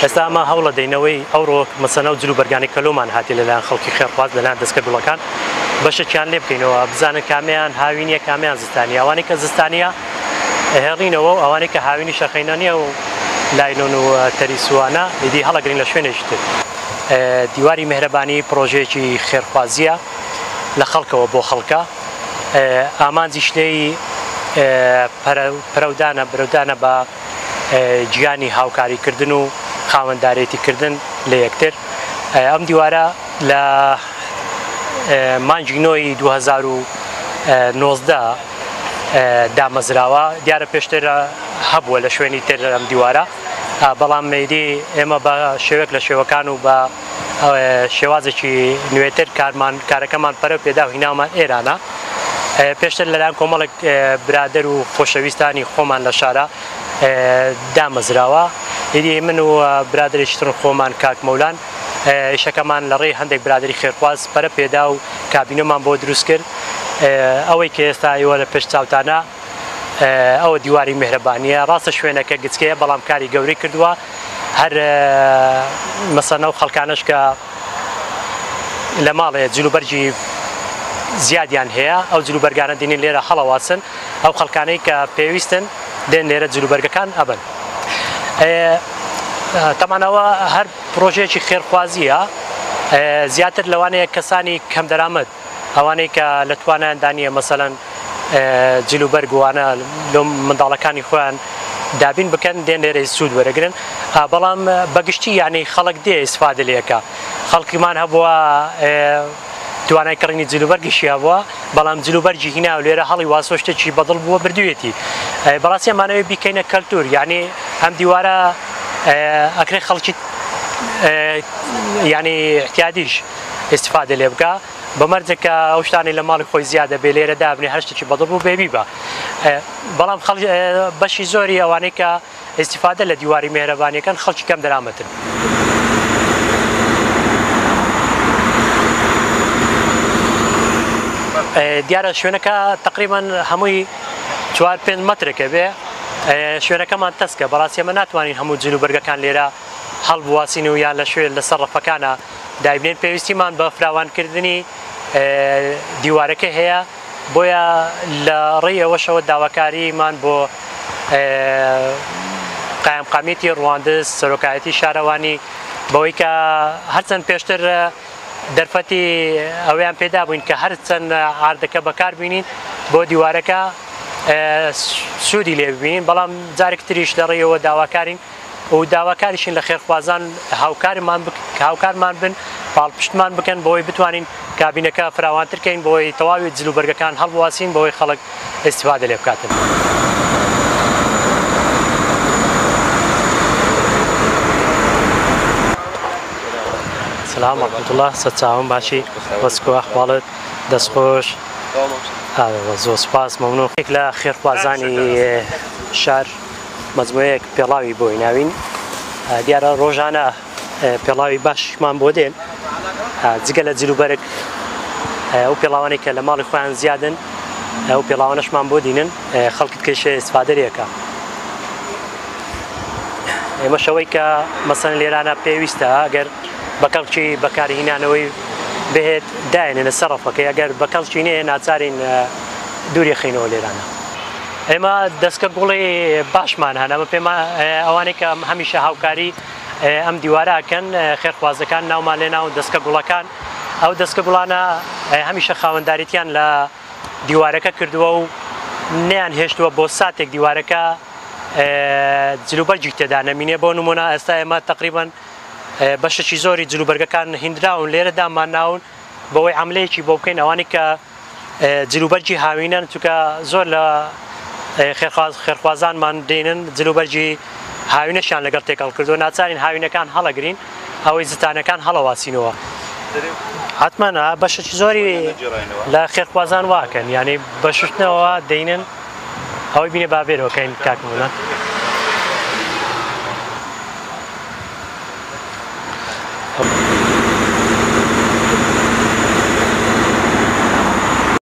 ئێستا ئەمە هەوڵە دەینەوەی ئەوڕۆ مەسەنە و جلوبەرگانی کەلومان هاتی لەلایەن خەڵکی خێرخواز لەلایەن دەستگە گوڵەکان بەشێکیان لێ بکەینەوە بزانن کامیان هاوینیە کامیان زستانیە ئەوانەی کە زستانیە هێڵینەوە و ئەوانەی کە هاوینی شەخەینانیە و لایلۆن و تەریسوانە ئیدی هەڵەگرین لە شوێنێکی تر. دیواری مهرەبانی پرۆژەیەکی خێرخوازیە لە خەڵکەوە بۆ خەڵکە ئامانجی شتەی برەودانە بە گیانی هاوکاریکردن و خاوەنددارێتیکردن لە یەکتر. ئەم دیوارە لە مانگی نۆی 2019 دامەزراوە دیارە پێشتر هەبووە لە شوێنی تر ئەم دیوارە بەڵام مەیدی ئێمە بە شێوەک لە شێوەکان و بە شێوازێکی نوێتر کارەکەمان پەرە پێدا و هینامان ئێرانە پێشتر لەلایەن کۆمەڵێک برادەر و خۆشەویستانی خۆمان لە شارە دامەزراوە. هیدی من و برادریشتن خۆمان کاک مەولان ئیشەکەمان لە ڕێی هەندێک برادری خێرخواز پەرە پێدا و کابینەمان بۆ دروست کرد. ئەوەی کە ئێستا ئێوە لە پێش چاوتانە ئەوە دیواری میهرەبانیە ڕاستە شوێنەکە گچکەیە بەڵام کاری گەورەی کردووە هەر مەسەنە و خەڵکانش کە لە ماڵێ جلوبەرجی زیادیان هەیە ئەو جلوبەرگانە دینین لێرە هەڵەواسن ئەو خەڵکانەی کە پێویستن دێن لێرە جلوبەرگەکان ئەبن. تەمانەوە هەر پرۆژەیەکی خێرخوازیە زیاتر لەوانەیە کەسانی کەم دەرامەت ئەوانەی کە لە توانایاندانیە مەسەلەن جلوبەرگوانە لە منداڵەکانی خۆیان دابین بکەن دێن لێرە سوود وەرەگرن بەڵام بەگشتی یعنی خەڵک دێ ئیسفادە لێەکە خەڵکیمان هەبووە توانای کڕینی جلوبەرگیشی هەبووە بەڵام جلوبەرجی هینا و لێرە هەڵی واسۆ شتێکی بەدڵ بووە بردوێتی بەڕاستی ئەمانەوەی بیکەینە کەلتور یعنی ئەم دیوارە ئەکرێ خەڵکی یعنی احتیادیش ئیسفادە لێ بکە بەمەرجەکە ئەو شتانی لە ماڵی خۆی زیادە بێ لێرە دابنێ هەر شتێکی بەدڵ بوو بێبی بە بەڵام بەشی زۆری ئەوانەی کە ئیسفادە لە دیواری مێهرەبانیەکان خەڵکی کەم دەرامەتن. دیارە شوێنەکە تقریبان هەمووی 4-5 مەترێکە بێ شوێنەکەمان تەسکە بەڕاستی ئێمە ناتوانین هەموو جلوبەرگەکان لێرە هەڵبواسین و یان لە شوێن لەسەر ڕەفەکانە دایبنێن پێویستیمان بە فراوانکردنی دیوارەکە هەیە بۆیە لە ڕێیەوەشەوە داواکاریمان بۆ قایمقامیەتی ڕواندز سەرۆکایەتی شارەوانی بەوەی کە هەرچەند پێشتر دەرفەتی ئەویان پێدا بووین کە هەرچەند ئاردەکە بەکاربینین بۆ دیوارەکە سوودی لێ ببینین بەڵام جارێک تریش لە ڕێیەوە داواکارین و داواکاریشین لە خێرخوازان هاوکارمان بن پاڵپشتمان بکەن بۆی بتوانین کابینەکە فراوانترکەین بۆی تەواوی جلوبەرگەکان هەڵبواسین بۆی خەڵک ئیستیفادە لێ بکاتن. سلام ورحمة الله سەرچاوم باشی وەسکۆ ئەحواڵت دەستخۆش زۆر سپاس مەمنوون لە خێرخوازانی شار مەجموعەیەک پێڵاوی بۆی ناوین دیارە ڕۆژانە پێڵاوی باشمان بۆ دێن جگە لە جلوبەرگ ئەو پێڵاوانەی کە لە ماڵی خۆیان زیادن ئەو پێڵاوانەشمان بۆ دینن خەڵکت کەشێ ئیسفادەریەکە ئێمە شەوەی کە مەسەن لێرانە پێویستە ئەگەر بەکەڵکی بەکارهێنانەوەی بهێت داێنێنە سەر ڕەفەکەی ئەگەر بەکەڵکی نەیە ناچارین دووری خینەوە لێرانە. ئێمە دەستکە گوڵی باشمان هەن ئەمە پێمە ئەوانەی کە هەمیشە هاوکاری ئەم دیوارەکەن خێرخوازەکان ناومان لێ ناو دەستکە گوڵەکان ئەو دەستکە گوڵانە هەمیشە خاوەندداریتیان لە دیوارەکە کردووە و نەیان هێشتووە بۆ ساتێک دیوارەکە جلوبەرجی تێدا نەمینێ بۆ نمونە ئێستا ئێمە تقریباً بەشێکی زۆری جلوبەرگەکان هیندراون لێرە دامان ناون بەوەی عەملەیەکی بۆ بکەین ئەوانەی کە جلوبەرجی هاوینەن چونکە زۆر لە خێرخوازانمان دێنن جلوبەرجی هاوینەشیان لەگەڵ تێکەڵ کردو ناچارین هاوینەکان هەڵەگرین ئەوەی زستانەکان هەڵەواسینەوە حتمەن بەشێکی زۆری لە خێرخوازان واکەن یعنی بەششتنەوە دەینن ئەوەی بینێ بابێرەوەکەین کاکمونە